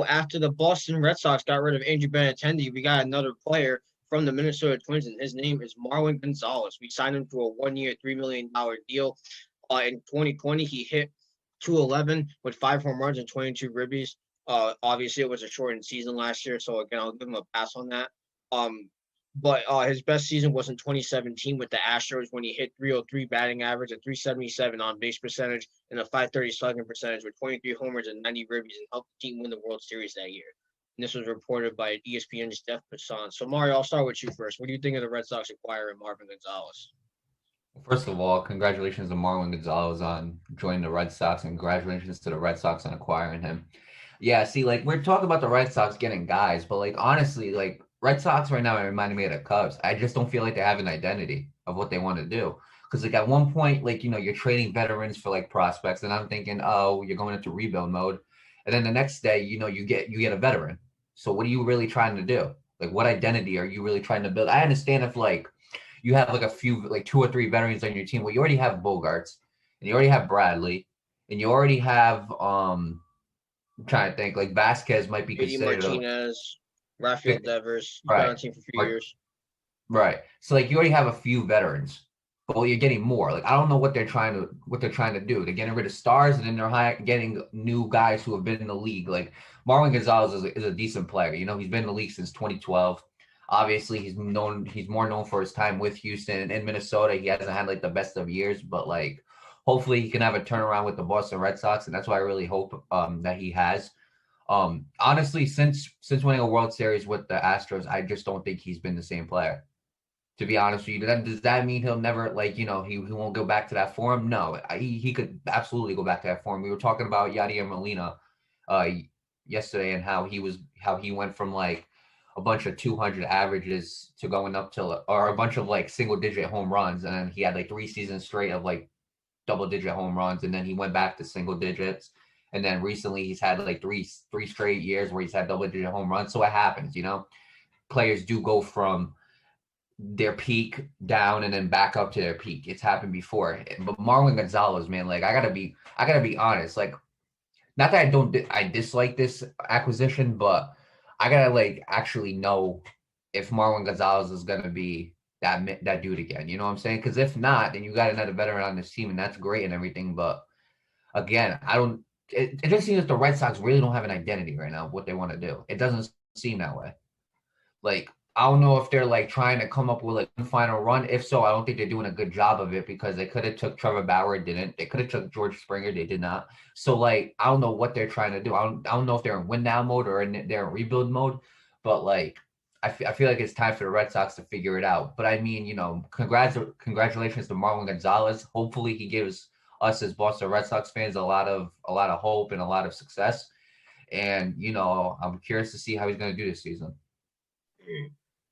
after the Boston Red Sox got rid of Andrew Benintendi, we got another player from the Minnesota Twins, and his name is Marwin Gonzalez. We signed him to a 1-year, $3 million deal. In 2020, he hit 211 with 5 home runs and 22 ribbies. Obviously, it was a shortened season last year, so again, I'll give him a pass on that. But his best season was in 2017 with the Astros when he hit 303 batting average, a 377 on base percentage, and a 530 slugging percentage with 23 homers and 90 ribbies, and helped the team win the World Series that year. And this was reported by ESPN's Jeff Passan. So, Mario, I'll start with you first. What do you think of the Red Sox acquiring Marvin Gonzalez? First of all, congratulations to Marwin Gonzalez on joining the Red Sox, and congratulations to the Red Sox on acquiring him. Yeah, see, like we're talking about the Red Sox getting guys, but like honestly, like Red Sox right now are reminding me of the Cubs. I just don't feel like they have an identity of what they want to do. Because like at one point, like you're trading veterans for like prospects, and I'm thinking, oh, you're going into rebuild mode, and then the next day, you get a veteran. So what are you really trying to do? Like, what identity are you really trying to build? I understand if like you have like a few, like two or three veterans on your team. Well, you already have Bogarts, and you already have Bradley, and you already have I'm trying to think like Vasquez might be JD considered a Martinez, Rafael Devers, he's been on right. the team for a few years. Right. So like you already have a few veterans, but you're getting more. Like I don't know what they're trying to do. They're getting rid of stars, and then they're getting new guys who have been in the league. Like Marwin Gonzalez is a decent player. He's been in the league since 2012. Obviously, he's more known for his time with Houston and Minnesota. He hasn't had like the best of years, but like hopefully he can have a turnaround with the Boston Red Sox, and that's why I really hope that he has. Honestly, since winning a World Series with the Astros, I just don't think he's been the same player, to be honest with you. Then does that mean he'll never he won't go back to that form? No, he could absolutely go back to that form. We were talking about Yadier Molina uh yesterday, and how he went from like a bunch of 200 averages to going up to or a bunch of like single digit home runs, and then he had like 3 seasons straight of like double digit home runs, and then he went back to single digits. And then recently he's had like three straight years where he's had double digit home runs. So it happens, players do go from their peak down and then back up to their peak. It's happened before. But Marwin Gonzalez, man, like I gotta be honest. Like, not that I dislike this acquisition, but I gotta like actually know if Marwin Gonzalez is gonna be that dude again. You know what I'm saying? Because if not, then you got another veteran on this team, and that's great and everything. But again, I don't. It just seems that the Red Sox really don't have an identity right now of what they want to do. It doesn't seem that way. Like, I don't know if they're like trying to come up with like one final run. If so, I don't think they're doing a good job of it, because they could have took Trevor Bauer, didn't. They could have took George Springer, they did not. So like, I don't know what they're trying to do. I don't know if they're in win now mode or they're in rebuild mode. But like, I feel like it's time for the Red Sox to figure it out. But I mean, congratulations to Marwin Gonzalez. Hopefully, he gives us as Boston Red Sox fans a lot of hope and a lot of success. And I'm curious to see how he's going to do this season.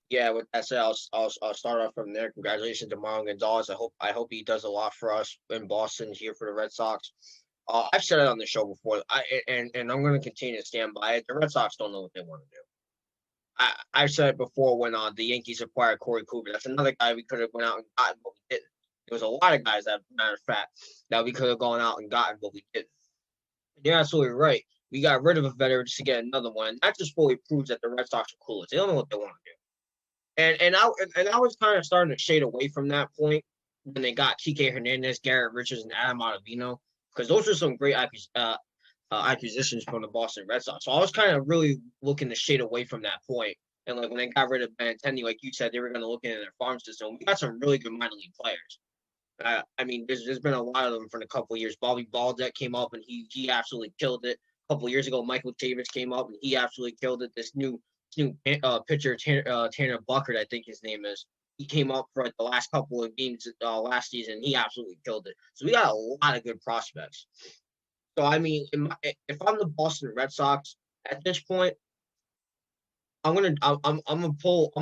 Yeah, with that said, I'll start off from there. Congratulations to Marlon Gonzalez. I hope he does a lot for us in Boston here for the Red Sox. I've said it on the show before. And I'm going to continue to stand by it. The Red Sox don't know what they want to do. I've said it before when the Yankees acquired Corey Kluber. That's another guy we could have went out and gotten, but we didn't. There was a lot of guys, that matter of fact, that we could have gone out and gotten, but we didn't. You're absolutely right. We got rid of a veteran just to get another one. That just fully proves that the Red Sox are clueless. They don't know what they want to do. And I was kind of starting to shade away from that point when they got Kike Hernandez, Garrett Richards, and Adam Ottavino, because those were some great acquisitions from the Boston Red Sox. So I was kind of really looking to shade away from that point. And like when they got rid of Benintendi, like you said, they were going to look into their farm system. We got some really good minor league players. I mean, there's been a lot of them for a couple of years. Bobby Baldeck came up and he absolutely killed it. A couple of years ago, Michael Chavis came up and he absolutely killed it. This new pitcher, Tanner Buckert, I think his name is. He came up for the last couple of games last season. He absolutely killed it. So we got a lot of good prospects. So I mean, if I'm the Boston Red Sox at this point, I'm gonna pull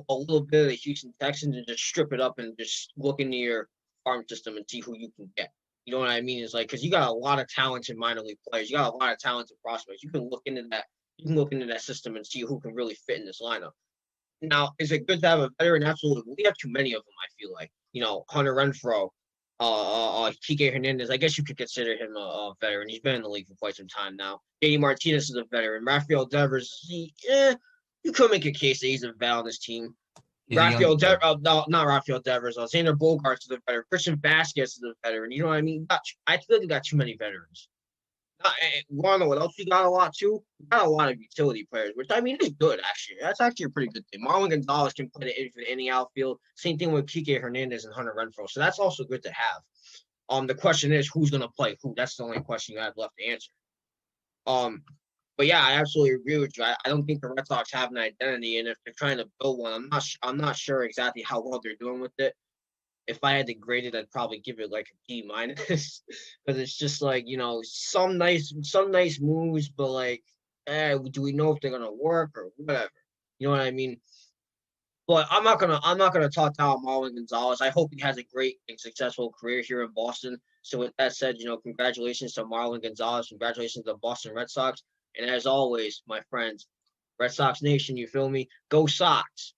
a little bit of the Houston Texans and just strip it up and just look into your farm system and see who you can get. You know what I mean? It's like, because you got a lot of talented minor league players. You got a lot of talented prospects. You can look into that. You can look into that system and see who can really fit in this lineup. Now, is it good to have a veteran? Absolutely. We have too many of them, I feel like. Hunter Renfroe, Kike Hernandez, I guess you could consider him a veteran. He's been in the league for quite some time now. JD Martinez is a veteran. Rafael Devers, you could make a case that he's a vet on this team. He's a young player. No, not Rafael Devers. Xander Bogaerts is a veteran. Christian Vasquez is a veteran. You know what I mean? I feel like we got too many veterans. Want to know what else we got a lot too? We got a lot of utility players, which I mean is good actually. That's actually a pretty good thing. Marwin Gonzalez can play the any outfield. Same thing with Kike Hernandez and Hunter Renfroe. So that's also good to have. The question is who's gonna play who? That's the only question you have left to answer. But yeah, I absolutely agree with you. I don't think the Red Sox have an identity, and if they're trying to build one, I'm not sure exactly how well they're doing with it. If I had to grade it, I'd probably give it like a B minus because it's just like some nice moves, but like, do we know if they're gonna work or whatever? You know what I mean? But I'm not gonna talk down Marwin Gonzalez. I hope he has a great and successful career here in Boston. So with that said, congratulations to Marwin Gonzalez. Congratulations to the Boston Red Sox. And as always, my friends, Red Sox Nation, you feel me? Go Sox!